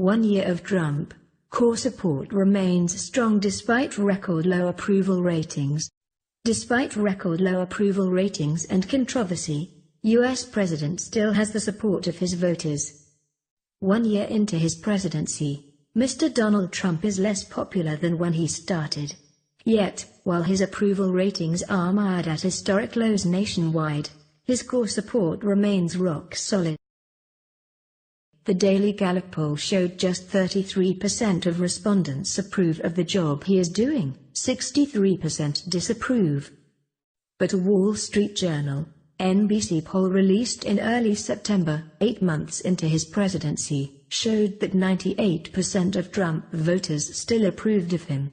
1 year of Trump. Core support remains strong despite record low approval ratings. Despite record low approval ratings and controversy, U.S. President still has the support of his voters. 1 year into his presidency, Mr. Donald Trump is less popular than when he started. Yet, while his approval ratings are mired at historic lows nationwide, his core support remains rock solid. The Daily Gallup poll showed just 33% of respondents approve of the job he is doing, 63% disapprove. But a Wall Street Journal, NBC poll released in early September, 8 months into his presidency, showed that 98% of Trump voters still approved of him.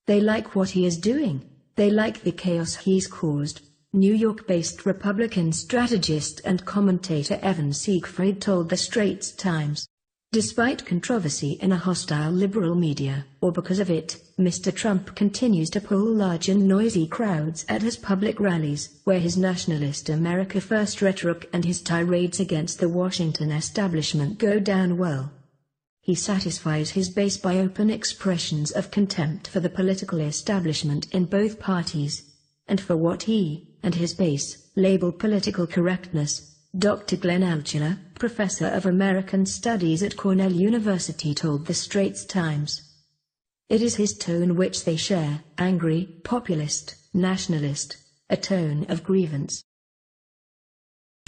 They like what he is doing. They like the chaos he's caused. New York-based Republican strategist and commentator Evan Siegfried told the Straits Times. Despite controversy in a hostile liberal media, or because of it, Mr. Trump continues to pull large and noisy crowds at his public rallies, where his nationalist America First rhetoric and his tirades against the Washington establishment go down well. He satisfies his base by open expressions of contempt for the political establishment in both parties, and for what he, and his base, label political correctness. Dr. Glenn Altshuler, professor of American Studies at Cornell University, told the Straits Times. It is his tone which they share, angry, populist, nationalist, a tone of grievance.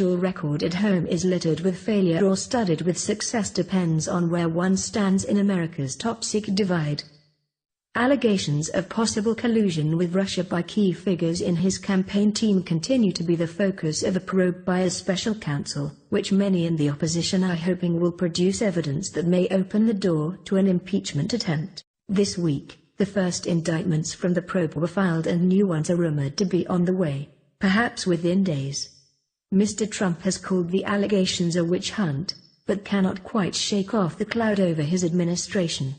Your record at home is littered with failure or studded with success depends on where one stands in America's top-secret divide. Allegations of possible collusion with Russia by key figures in his campaign team continue to be the focus of a probe by a special counsel, which many in the opposition are hoping will produce evidence that may open the door to an impeachment attempt. This week, the first indictments from the probe were filed and new ones are rumored to be on the way, perhaps within days. Mr. Trump has called the allegations a witch hunt, but cannot quite shake off the cloud over his administration.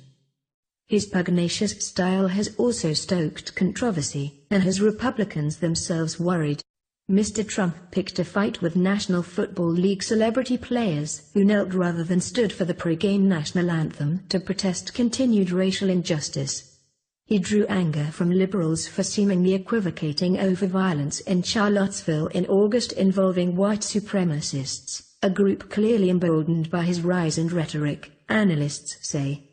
His pugnacious style has also stoked controversy, and has Republicans themselves worried. Mr. Trump picked a fight with National Football League celebrity players who knelt rather than stood for the pre-game national anthem to protest continued racial injustice. He drew anger from liberals for seemingly equivocating over violence in Charlottesville in August involving white supremacists, a group clearly emboldened by his rise and rhetoric, analysts say.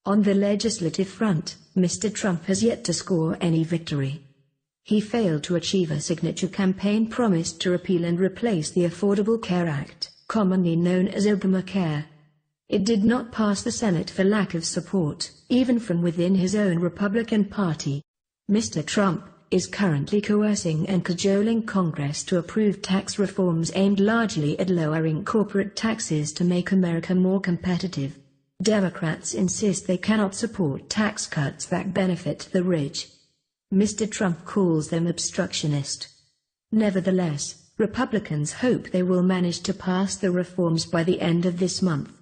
On the legislative front, Mr. Trump has yet to score any victory. He failed to achieve a signature campaign promise to repeal and replace the Affordable Care Act, commonly known as Obamacare. It did not pass the Senate for lack of support, even from within his own Republican Party. Mr. Trump is currently coercing and cajoling Congress to approve tax reforms aimed largely at lowering corporate taxes to make America more competitive. Democrats insist they cannot support tax cuts that benefit the rich. Mr. Trump calls them obstructionist. Nevertheless, Republicans hope they will manage to pass the reforms by the end of this month.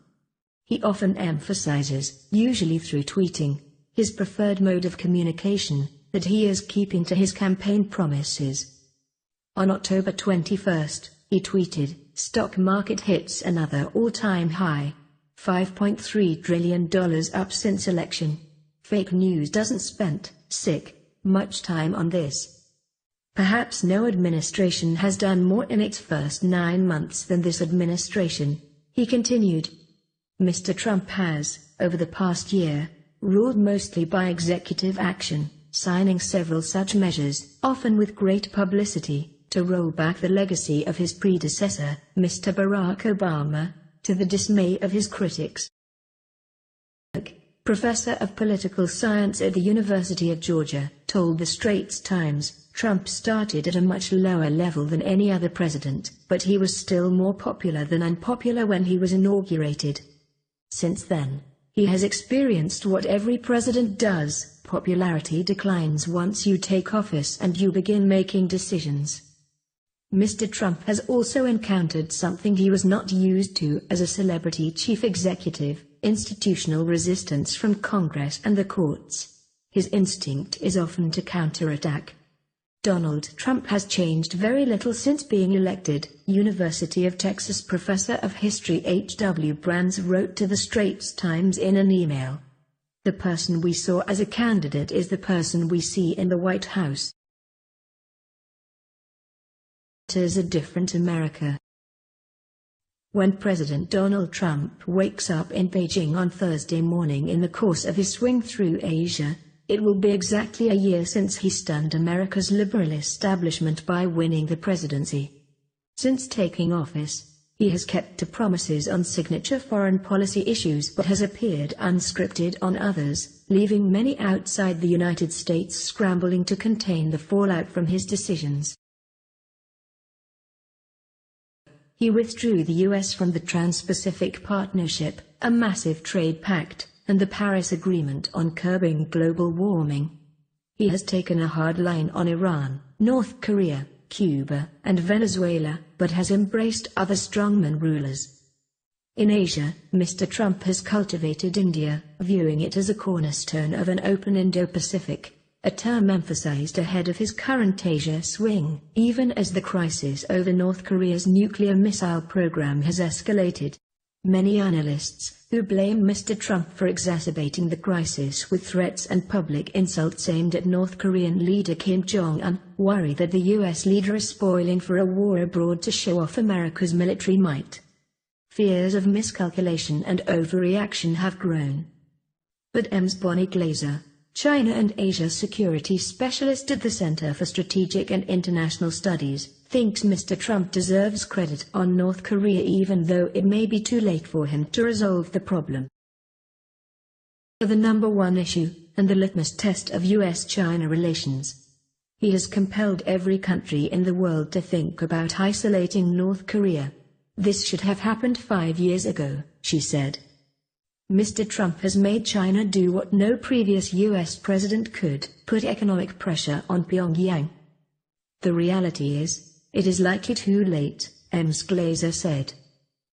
He often emphasizes, usually through tweeting, his preferred mode of communication, that he is keeping to his campaign promises. On October 21, he tweeted, "Stock market hits another all-time high. $5.3 trillion up since election. Fake news doesn't spend much time on this. Perhaps no administration has done more in its first 9 months than this administration," he continued. Mr. Trump has, over the past year, ruled mostly by executive action, signing several such measures, often with great publicity, to roll back the legacy of his predecessor, Mr. Barack Obama, to the dismay of his critics. Professor of political science at the University of Georgia, told the Straits Times, Trump started at a much lower level than any other president, but he was still more popular than unpopular when he was inaugurated. Since then, he has experienced what every president does: popularity declines once you take office and you begin making decisions. Mr. Trump has also encountered something he was not used to as a celebrity chief executive: institutional resistance from Congress and the courts. His instinct is often to counterattack. Donald Trump has changed very little since being elected, University of Texas professor of history H.W. Brands wrote to the Straits Times in an email. The person we saw as a candidate is the person we see in the White House. It is a different America. When President Donald Trump wakes up in Beijing on Thursday morning in the course of his swing through Asia, it will be exactly a year since he stunned America's liberal establishment by winning the presidency. Since taking office, he has kept to promises on signature foreign policy issues but has appeared unscripted on others, leaving many outside the United States scrambling to contain the fallout from his decisions. He withdrew the U.S. from the Trans-Pacific Partnership, a massive trade pact, and the Paris Agreement on curbing global warming. He has taken a hard line on Iran, North Korea, Cuba, and Venezuela, but has embraced other strongman rulers. In Asia, Mr. Trump has cultivated India, viewing it as a cornerstone of an open Indo-Pacific, a term emphasized ahead of his current Asia swing, even as the crisis over North Korea's nuclear missile program has escalated. Many analysts, who blame Mr. Trump for exacerbating the crisis with threats and public insults aimed at North Korean leader Kim Jong-un, worry that the U.S. leader is spoiling for a war abroad to show off America's military might. Fears of miscalculation and overreaction have grown. But Ms. Bonnie Glaser, China and Asia security specialist at the Center for Strategic and International Studies, thinks Mr. Trump deserves credit on North Korea even though it may be too late for him to resolve the problem. The number one issue, and the litmus test of U.S.-China relations. He has compelled every country in the world to think about isolating North Korea. This should have happened 5 years ago, she said. Mr. Trump has made China do what no previous U.S. president could, put economic pressure on Pyongyang. The reality is, it is likely too late, Ms. Glaser said.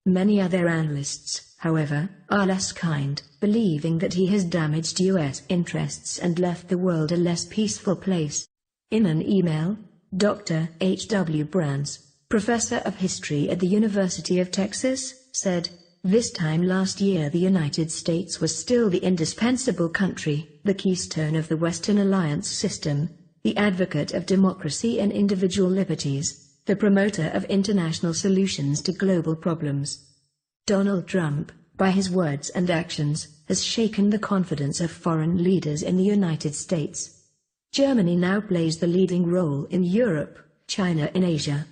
Many other analysts, however, are less kind, believing that he has damaged U.S. interests and left the world a less peaceful place. In an email, Dr. H.W. Brands, professor of history at the University of Texas, said, "This time last year the United States was still the indispensable country, the keystone of the Western alliance system, the advocate of democracy and individual liberties, the promoter of international solutions to global problems." Donald Trump, by his words and actions, has shaken the confidence of foreign leaders in the United States. Germany now plays the leading role in Europe, China in Asia.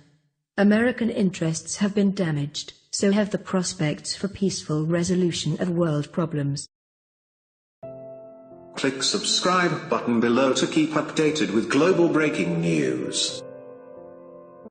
American interests have been damaged, so have the prospects for peaceful resolution of world problems. Click subscribe button below to keep updated with global breaking news.